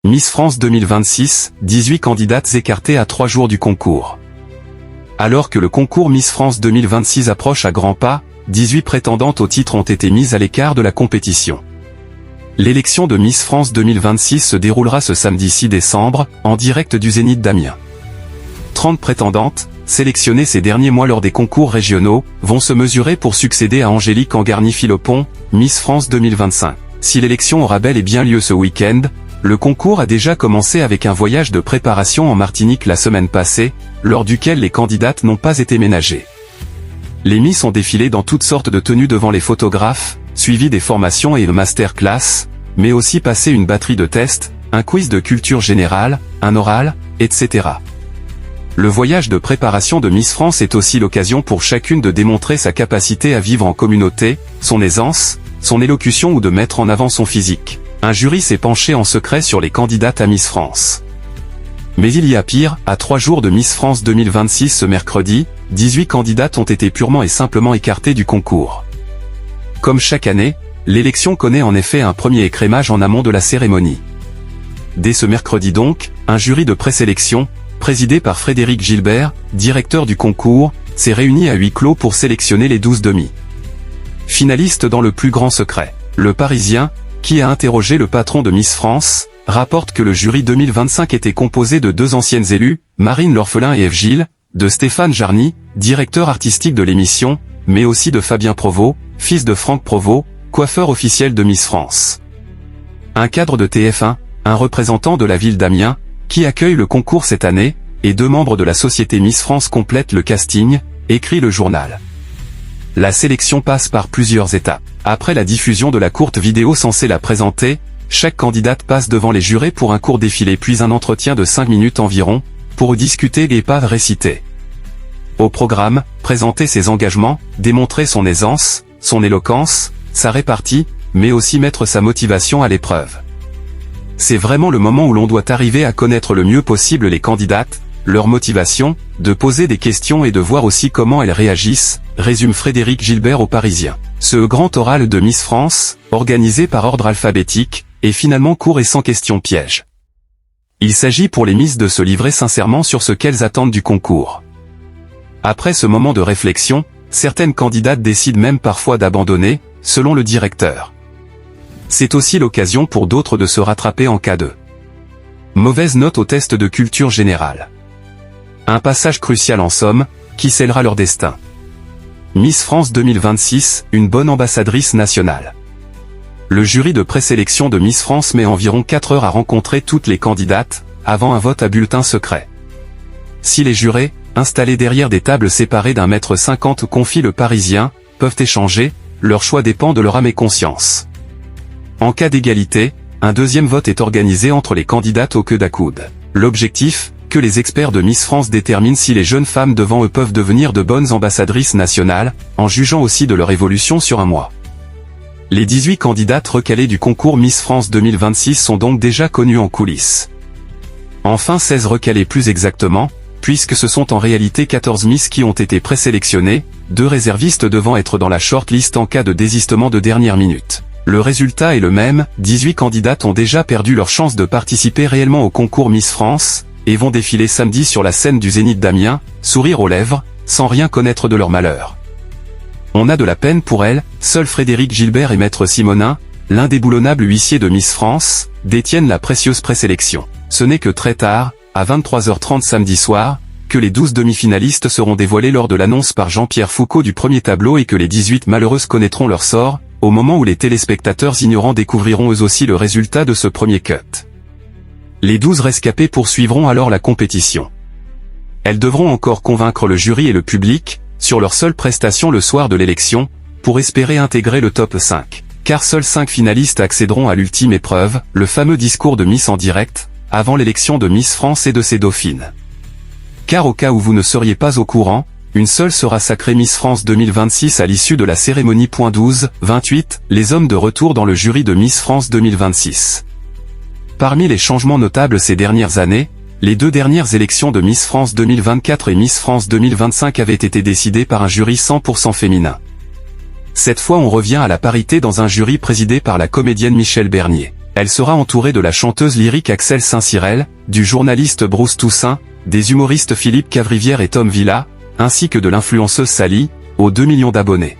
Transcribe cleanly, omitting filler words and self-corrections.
Miss France 2026, 18 candidates écartées à 3 jours du concours. Alors que le concours Miss France 2026 approche à grands pas, 18 prétendantes au titre ont été mises à l'écart de la compétition. L'élection de Miss France 2026 se déroulera ce samedi 6 décembre, en direct du Zénith d'Amiens. 30 prétendantes, sélectionnées ces derniers mois lors des concours régionaux, vont se mesurer pour succéder à Angélique Angarny-Philopon, Miss France 2025. Si l'élection aura bel et bien lieu ce week-end, le concours a déjà commencé avec un voyage de préparation en Martinique la semaine passée, lors duquel les candidates n'ont pas été ménagées. Les Miss ont défilé dans toutes sortes de tenues devant les photographes, suivi des formations et une masterclass, mais aussi passé une batterie de tests, un quiz de culture générale, un oral, etc. Le voyage de préparation de Miss France est aussi l'occasion pour chacune de démontrer sa capacité à vivre en communauté, son aisance, son élocution ou de mettre en avant son physique. Un jury s'est penché en secret sur les candidates à Miss France. Mais il y a pire, à 3 jours de Miss France 2026 ce mercredi, 18 candidates ont été purement et simplement écartées du concours. Comme chaque année, l'élection connaît en effet un premier écrémage en amont de la cérémonie. Dès ce mercredi donc, un jury de présélection, présidé par Frédéric Gilbert, directeur du concours, s'est réuni à huis clos pour sélectionner les 12 demi. Finalistes dans le plus grand secret. Le Parisien, qui a interrogé le patron de Miss France, rapporte que le jury 2025 était composé de 2 anciennes élues, Marine L'Orphelin et Eve Gilles, de Stéphane Jarny, directeur artistique de l'émission, mais aussi de Fabien Provost, fils de Franck Provost, coiffeur officiel de Miss France. Un cadre de TF1, un représentant de la ville d'Amiens, qui accueille le concours cette année, et 2 membres de la société Miss France complètent le casting, écrit le journal. La sélection passe par plusieurs étapes. Après la diffusion de la courte vidéo censée la présenter, chaque candidate passe devant les jurés pour un court défilé puis un entretien de 5 minutes environ, pour discuter et pas réciter. Au programme, présenter ses engagements, démontrer son aisance, son éloquence, sa répartie, mais aussi mettre sa motivation à l'épreuve. C'est vraiment le moment où l'on doit arriver à connaître le mieux possible les candidates, leur motivation, de poser des questions et de voir aussi comment elles réagissent, résume Frédéric Gilbert au Parisien. Ce grand oral de Miss France, organisé par ordre alphabétique, est finalement court et sans questions pièges. Il s'agit pour les Miss de se livrer sincèrement sur ce qu'elles attendent du concours. Après ce moment de réflexion, certaines candidates décident même parfois d'abandonner, selon le directeur. C'est aussi l'occasion pour d'autres de se rattraper en cas de mauvaise note au test de culture générale. Un passage crucial en somme, qui scellera leur destin. Miss France 2026, une bonne ambassadrice nationale. Le jury de présélection de Miss France met environ 4 heures à rencontrer toutes les candidates, avant un vote à bulletin secret. Si les jurés, installés derrière des tables séparées d'1,50 m confie le Parisien, peuvent échanger, leur choix dépend de leur âme et conscience. En cas d'égalité, un deuxième vote est organisé entre les candidates au coude à coude. L'objectif, que les experts de Miss France déterminent si les jeunes femmes devant eux peuvent devenir de bonnes ambassadrices nationales, en jugeant aussi de leur évolution sur un mois. Les 18 candidates recalées du concours Miss France 2026 sont donc déjà connues en coulisses. Enfin 16 recalées plus exactement, puisque ce sont en réalité 14 Miss qui ont été présélectionnées, 2 réservistes devant être dans la shortlist en cas de désistement de dernière minute. Le résultat est le même, 18 candidates ont déjà perdu leur chance de participer réellement au concours Miss France, et vont défiler samedi sur la scène du Zénith d'Amiens, sourire aux lèvres, sans rien connaître de leur malheur. On a de la peine pour elles, seul Frédéric Gilbert et Maître Simonin, l'indéboulonnable huissier de Miss France, détiennent la précieuse présélection. Ce n'est que très tard, à 23h30 samedi soir, que les 12 demi-finalistes seront dévoilés lors de l'annonce par Jean-Pierre Foucault du premier tableau et que les 18 malheureuses connaîtront leur sort, au moment où les téléspectateurs ignorants découvriront eux aussi le résultat de ce premier cut. Les 12 rescapées poursuivront alors la compétition. Elles devront encore convaincre le jury et le public, sur leur seule prestation le soir de l'élection, pour espérer intégrer le top 5. Car seuls 5 finalistes accéderont à l'ultime épreuve, le fameux discours de Miss en direct, avant l'élection de Miss France et de ses dauphines. Car au cas où vous ne seriez pas au courant, une seule sera sacrée Miss France 2026 à l'issue de la cérémonie. 12-28, les hommes de retour dans le jury de Miss France 2026. Parmi les changements notables ces dernières années, les 2 dernières élections de Miss France 2024 et Miss France 2025 avaient été décidées par un jury 100% féminin. Cette fois on revient à la parité dans un jury présidé par la comédienne Michèle Bernier. Elle sera entourée de la chanteuse lyrique Axel Saint-Cyrel, du journaliste Bruce Toussaint, des humoristes Philippe Cavrivière et Tom Villa, ainsi que de l'influenceuse Sally, aux 2 millions d'abonnés.